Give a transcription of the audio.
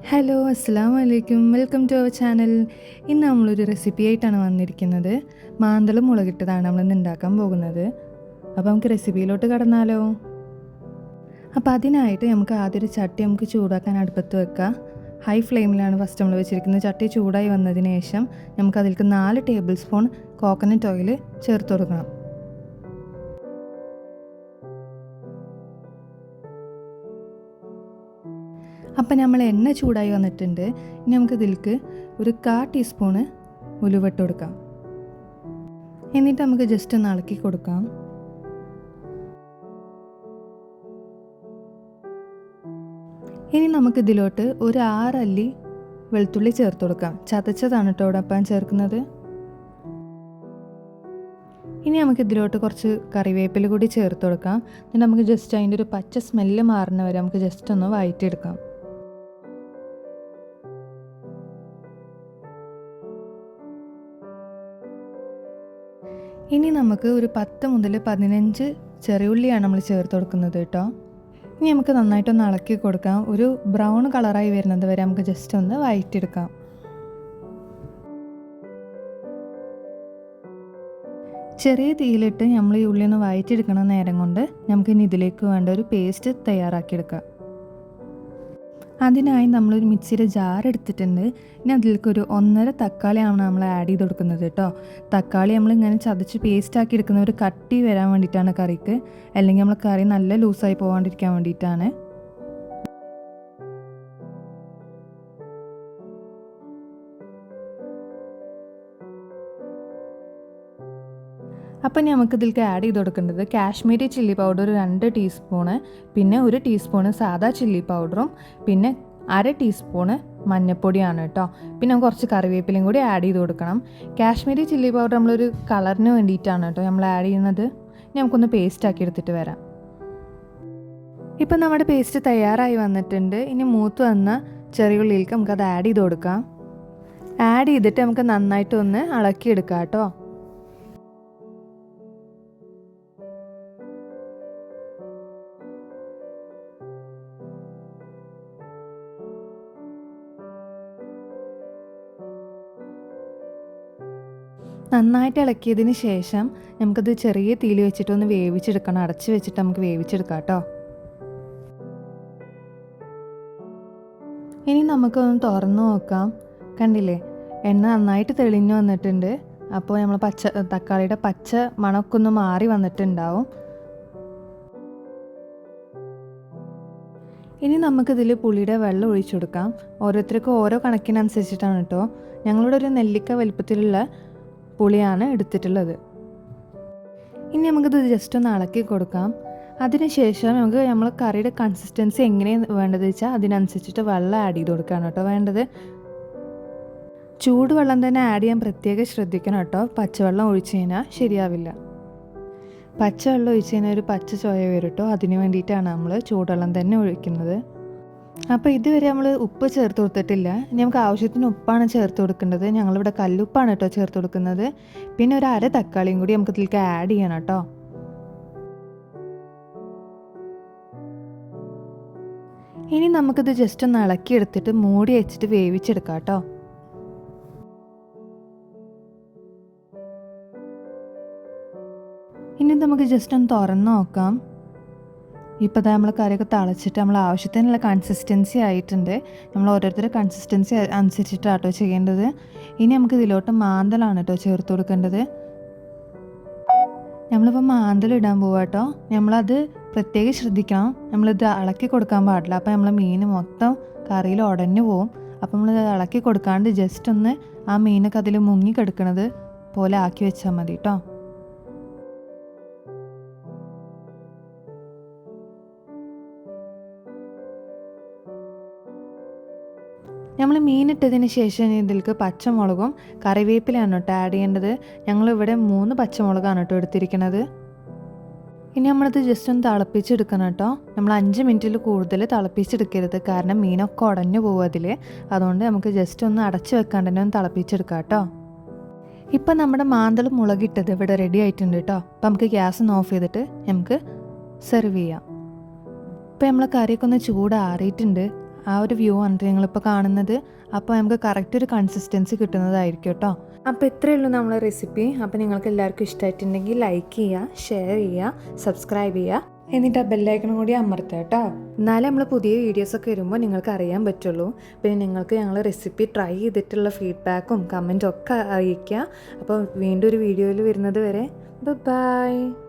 Hello അസ്സലാമു അലൈക്കും, welcome to our channel. ഇന്ന് നമ്മളൊരു റെസിപ്പി ആയിട്ടാണ് വന്നിരിക്കുന്നത്. മാന്തളും മുളകിട്ടതാണ് നമ്മളിന്ന് ഉണ്ടാക്കാൻ പോകുന്നത്. അപ്പോൾ നമുക്ക് റെസിപ്പിയിലോട്ട് കടന്നാലോ. അപ്പോൾ അതിനായിട്ട് നമുക്ക് ആദ്യം ഒരു ചട്ടി നമുക്ക് ചൂടാക്കാൻ അടുപ്പത്ത് വെക്കാം. ഹൈ ഫ്ലെയിമിലാണ് ഫസ്റ്റ് നമ്മൾ വെച്ചിരിക്കുന്നത്. ചട്ടി ചൂടായി വന്നതിന് ശേഷം നമുക്ക് അതിലേക്ക് 4 ടേബിൾ സ്പൂൺ കോക്കനട്ട് ഓയിൽ ചേർത്ത് കൊടുക്കണം. അപ്പം നമ്മൾ എണ്ണ ചൂടായി വന്നിട്ടുണ്ട്. ഇനി നമുക്ക് ഇതിലേക്ക് ഒരു 1/4 ടീസ്പൂണ് ഉലുവട്ട് കൊടുക്കാം. എന്നിട്ട് നമുക്ക് ജസ്റ്റ് ഒന്ന് ഇളക്കി കൊടുക്കാം. ഇനി നമുക്ക് ഇതിലോട്ട് ഒരു 6 അല്ലി വെളുത്തുള്ളി ചേർത്ത് കൊടുക്കാം. ചതച്ചതാണ് കേട്ടോ ഇവിടെപ്പം ചേർക്കുന്നത്. ഇനി നമുക്ക് ഇതിലോട്ട് കുറച്ച് കറിവേപ്പില കൂടി ചേർത്ത് കൊടുക്കാം. എന്നിട്ട് നമുക്ക് ജസ്റ്റ് അതിൻ്റെ ഒരു പച്ച സ്മെല്ല് മാറുന്ന വരെ നമുക്ക് ജസ്റ്റ് ഒന്ന് വഴറ്റിയെടുക്കാം. ഇനി നമുക്ക് ഒരു 10 മുതൽ 15 ചെറിയുള്ളിയാണ് നമ്മൾ ചേർത്ത് കൊടുക്കുന്നത് കേട്ടോ. ഇനി നമുക്ക് നന്നായിട്ടൊന്ന് ഇളക്കി കൊടുക്കാം. ഒരു ബ്രൗൺ കളറായി വരുന്നത് വരെ നമുക്ക് ജസ്റ്റ് ഒന്ന് വഴറ്റിയെടുക്കാം. ചെറിയ തീയിലിട്ട് നമ്മൾ ഈ ഉള്ളി ഒന്ന് വഴറ്റിയെടുക്കണ നേരം കൊണ്ട് നമുക്കിനി ഇതിലേക്ക് വേണ്ട ഒരു പേസ്റ്റ് തയ്യാറാക്കിയെടുക്കാം. അതിനായി നമ്മളൊരു മിക്സിയുടെ ജാർ എടുത്തിട്ടുണ്ട്. ഇനി അതിലേക്ക് ഒരു 1.5 തക്കാളിയാണ് നമ്മൾ ആഡ് ചെയ്ത് കൊടുക്കുന്നത് കേട്ടോ. തക്കാളി നമ്മളിങ്ങനെ ചതച്ച് പേസ്റ്റാക്കി എടുക്കുന്ന ഒരു കട്ടി വരാൻ വേണ്ടിയിട്ടാണ് കറിക്ക്, അല്ലെങ്കിൽ നമ്മൾ കറി നല്ല ലൂസായി പോകാണ്ടിരിക്കാൻ വേണ്ടിയിട്ടാണ്. അപ്പം നമുക്കിതിലേക്ക് ആഡ് ചെയ്ത് കൊടുക്കേണ്ടത് കാശ്മീരി ചില്ലി പൗഡർ 2 ടീസ്പൂണ്, പിന്നെ 1 ടീസ്പൂണ് സാദാ ചില്ലി പൗഡറും, പിന്നെ 1/2 ടീസ്പൂണ് മഞ്ഞൾപ്പൊടിയാണ് കേട്ടോ. പിന്നെ കുറച്ച് കറിവേപ്പിലയും കൂടി ആഡ് ചെയ്ത് കൊടുക്കണം. കാശ്മീരി ചില്ലി പൗഡർ നമ്മളൊരു കളറിന് വേണ്ടിയിട്ടാണ് കേട്ടോ നമ്മൾ ആഡ് ചെയ്യുന്നത്. ഇനി നമുക്കൊന്ന് പേസ്റ്റ് ആക്കി എടുത്തിട്ട് വരാം. ഇപ്പം നമ്മുടെ പേസ്റ്റ് തയ്യാറായി വന്നിട്ടുണ്ട്. ഇനി മൂത്ത് വന്ന ചെറിയുള്ളിലേക്ക് നമുക്കത് ആഡ് ചെയ്ത് കൊടുക്കാം. ആഡ് ചെയ്തിട്ട് നമുക്ക് നന്നായിട്ടൊന്ന് ഇളക്കിയെടുക്കാം കേട്ടോ. നന്നായിട്ട് ഇളക്കിയതിന് ശേഷം നമുക്കത് ചെറിയ തീയിൽ വെച്ചിട്ടൊന്ന് വേവിച്ചെടുക്കണം. അടച്ച് വെച്ചിട്ട് നമുക്ക് വേവിച്ചെടുക്കാം കേട്ടോ. ഇനി നമുക്കൊന്ന് തുറന്ന് നോക്കാം. കണ്ടില്ലേ, എണ്ണ നന്നായിട്ട് തെളിഞ്ഞു വന്നിട്ടുണ്ട്. അപ്പോൾ നമ്മൾ തക്കാളിയുടെ പച്ച മണമൊക്കെ ഒന്ന് മാറി വന്നിട്ടുണ്ടാവും. ഇനി നമുക്കിതിൽ പുളിയുടെ വെള്ളം ഒഴിച്ചു കൊടുക്കാം. ഓരോരുത്തർക്കും ഓരോ കണക്കിനനുസരിച്ചിട്ടാണ് കേട്ടോ. ഞങ്ങളുടെ ഒരു നെല്ലിക്ക വലിപ്പത്തിലുള്ള പുളിയാണ് എടുത്തിട്ടുള്ളത്. ഇനി നമുക്കിത് ജസ്റ്റ് ഒന്ന് ഇളക്കി കൊടുക്കാം. അതിനുശേഷം നമുക്ക് നമ്മൾ കറിയുടെ കൺസിസ്റ്റൻസി എങ്ങനെയാണ് വേണ്ടത് വെച്ചാൽ അതിനനുസരിച്ചിട്ട് വെള്ളം ആഡ് ചെയ്ത് കൊടുക്കുകയാണ് കേട്ടോ വേണ്ടത്. ചൂടുവെള്ളം തന്നെ ആഡ് ചെയ്യാൻ പ്രത്യേകം ശ്രദ്ധിക്കണം കേട്ടോ. പച്ചവെള്ളം ഒഴിച്ച് കഴിഞ്ഞാൽ ശരിയാവില്ല. പച്ചവെള്ളം ഒഴിച്ച് കഴിഞ്ഞാൽ ഒരു പച്ച ചോയ വരും കേട്ടോ. അതിന് വേണ്ടിയിട്ടാണ് നമ്മൾ ചൂടുവെള്ളം തന്നെ ഒഴിക്കുന്നത്. അപ്പോൾ ഇതുവരെ നമ്മൾ ഉപ്പ് ചേർത്ത് കൊടുത്തിട്ടില്ല. ഇനി നമുക്ക് ആവശ്യത്തിന് ഉപ്പാണ് ചേർത്ത് കൊടുക്കേണ്ടത്. ഞങ്ങളിവിടെ കല്ലുപ്പാണ് കേട്ടോ ചേർത്ത് കൊടുക്കുന്നത്. പിന്നെ ഒരു 1/2 തക്കാളിയും കൂടി നമുക്ക് ഇതിലേക്ക് ആഡ് ചെയ്യണം കേട്ടോ. ഇനി നമുക്കിത് ജസ്റ്റ് ഒന്ന് ഇളക്കിയെടുത്തിട്ട് മൂടി വെച്ചിട്ട് വേവിച്ചെടുക്കാം കേട്ടോ. ഇനി നമുക്ക് ജസ്റ്റ് ഒന്ന് തുറന്ന് നോക്കാം. ഇപ്പോൾ നമ്മൾ കറിയൊക്കെ തിളച്ചിട്ട് നമ്മൾ ആവശ്യത്തിനുള്ള കൺസിസ്റ്റൻസി ആയിട്ടുണ്ട്. നമ്മൾ ഓരോരുത്തരുടെ കൺസിസ്റ്റൻസി അനുസരിച്ചിട്ടാണ് കേട്ടോ ചെയ്യേണ്ടത്. ഇനി നമുക്ക് ഇതിലോട്ട് മാന്തലാണ് കേട്ടോ ചേർത്ത് കൊടുക്കേണ്ടത്. നമ്മളിപ്പോൾ മാന്തൽ ഇടാൻ പോവാം കേട്ടോ. നമ്മളത് പ്രത്യേകം ശ്രദ്ധിക്കണം. നമ്മളിത് ഇളക്കി കൊടുക്കാൻ പാടില്ല. അപ്പോൾ നമ്മൾ മീൻ മൊത്തം കറിയിൽ ഉടഞ്ഞു പോവും. അപ്പോൾ നമ്മളിത് ഇളക്കി കൊടുക്കാണ്ട് ജസ്റ്റ് ഒന്ന് ആ മീനൊക്കെ അതിൽ മുങ്ങി കിടക്കുന്നത് പോലെ ആക്കി വെച്ചാൽ മതി കേട്ടോ. നമ്മൾ മീനിട്ടതിന് ശേഷം ഇതിലേക്ക് പച്ചമുളകും കറിവേപ്പിലയാണ് കേട്ടോ ആഡ് ചെയ്യേണ്ടത്. ഞങ്ങളിവിടെ 3 പച്ചമുളകാണ് കേട്ടോ എടുത്തിരിക്കുന്നത്. ഇനി നമ്മളിത് ജസ്റ്റ് ഒന്ന് തിളപ്പിച്ചെടുക്കണം കേട്ടോ. നമ്മൾ 5 മിനിറ്റിൽ കൂടുതൽ തിളപ്പിച്ചെടുക്കരുത്, കാരണം മീനൊക്കെ ഉടഞ്ഞു പോകും അതിൽ. അതുകൊണ്ട് നമുക്ക് ജസ്റ്റ് ഒന്ന് അടച്ച് വെക്കാണ്ട് തന്നെ ഒന്ന് തിളപ്പിച്ചെടുക്കാം കേട്ടോ. ഇപ്പം നമ്മുടെ മാന്തൾ മുളകിട്ടത് ഇവിടെ റെഡി ആയിട്ടുണ്ട് കേട്ടോ. അപ്പം നമുക്ക് ഗ്യാസ് ഒന്ന് ഓഫ് ചെയ്തിട്ട് നമുക്ക് സെർവ് ചെയ്യാം. ഇപ്പോൾ നമ്മൾ കറിയൊക്കെ ഒന്ന് ചൂടാറിയിട്ടുണ്ട്. ആ ഒരു വ്യൂ ആണ് നിങ്ങളിപ്പോൾ കാണുന്നത്. അപ്പോൾ നമുക്ക് കറക്റ്റ് ഒരു കൺസിസ്റ്റൻസി കിട്ടുന്നതായിരിക്കും കേട്ടോ. അപ്പോൾ ഇത്രയേ ഉള്ളൂ നമ്മളെ റെസിപ്പി. അപ്പോൾ നിങ്ങൾക്ക് എല്ലാവർക്കും ഇഷ്ടമായിട്ടുണ്ടെങ്കിൽ ലൈക്ക് ചെയ്യുക, ഷെയർ ചെയ്യുക, സബ്സ്ക്രൈബ് ചെയ്യുക, എന്നിട്ട് ആ ബെല്ലൈക്കണും കൂടി അമർത്തുക കേട്ടോ. എന്നാലേ നമ്മൾ പുതിയ വീഡിയോസൊക്കെ വരുമ്പോൾ നിങ്ങൾക്ക് അറിയാൻ പറ്റുള്ളൂ. പിന്നെ നിങ്ങൾക്ക് ഞങ്ങൾ റെസിപ്പി ട്രൈ ചെയ്തിട്ടുള്ള ഫീഡ്ബാക്കും കമൻറ്റും ഒക്കെ അറിയിക്കുക. അപ്പോൾ വീണ്ടും ഒരു വീഡിയോയിൽ വരുന്നത് വരെ ബൈ.